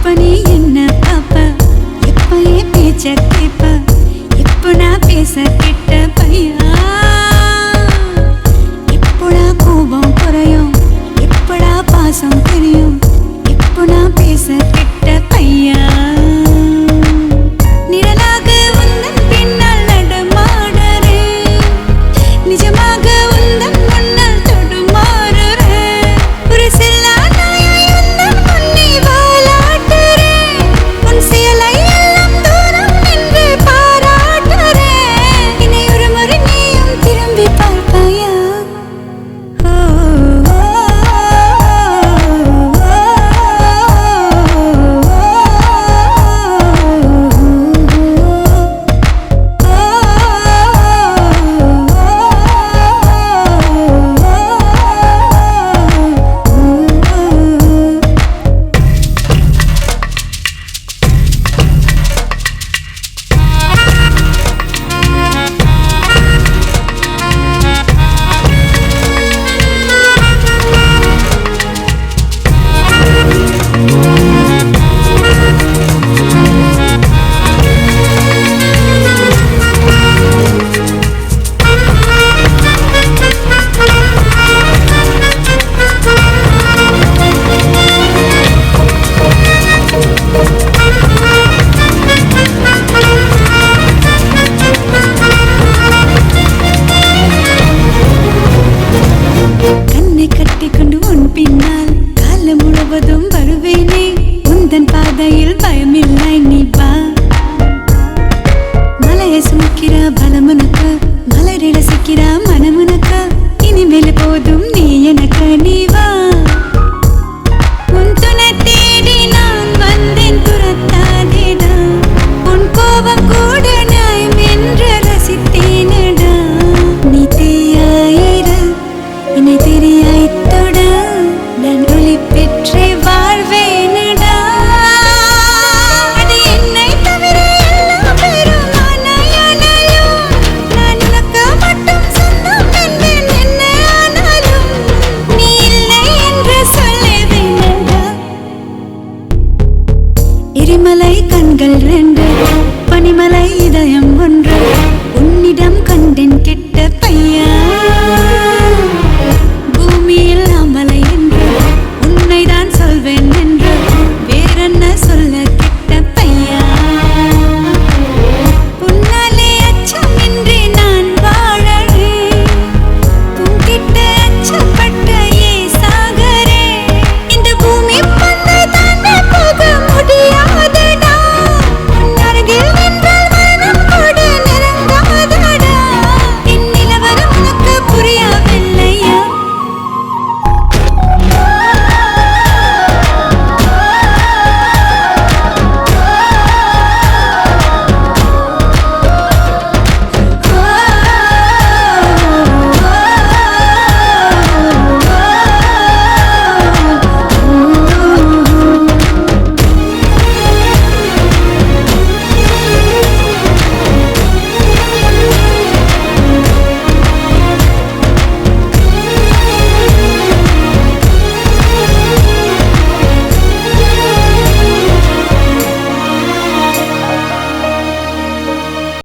இப்ப நீ என்ன பாப்ப எப்ப என் பேச்ச கேப்ப எப்ப நான் பேச கெட்ட பையா எப்படா கோபம் குறையும் எப்படா பாசம் தெரியும் எப்ப நான் பேச கெட்ட பையா நிழலாக உந்தன் பின்னால் நடமாடுறேன் நிஜமாக உந்தன் முன்னால் தடுமாறுறேன் ஒரு செல்லா நாயாய் உந்தன் முன்னே வாலாட்டுறேன் உன் செயலை எல்லாம் தூரம் நின்று பாராட்டுறேன் என்னை ஒரு முறை நீயும் திரும்பி பார்ப்பாயா பின்னால் காலம் முழுவதும் வருவேனே உந்தன் பாதையில் பயமில்லை நீ வா மலையை சுமக்கிற பலமுனக்கு மலரை ரசிக்கிற மனமுனக்கு இனிமேல் போதும் நீ எனக்கு நீ வா உன் துணை தேடி நான் வந்தேன் துரத்தாதேடா உன் கோபம் கூட நியாயம் என்று ரசித்தேனடா நீ தீயாயிர என்னை தெரியாய்த்தோட நான் ஒளி பெற்றே வாழ்வேனடா அது என்னை தவிர எல்லா பேரும் ஆனாயானாலும் நான் உனக்கு மட்டும் சொந்தம் என்பேன் என்ன ஆனாலும் நீ இல்லை என்று சொல்லுவேனடா எரிமலை கண்கள் ரெண்டு பனிமலை இதயம் ஒன்று உன்னிடம் கண்டேன் கெட்ட பையா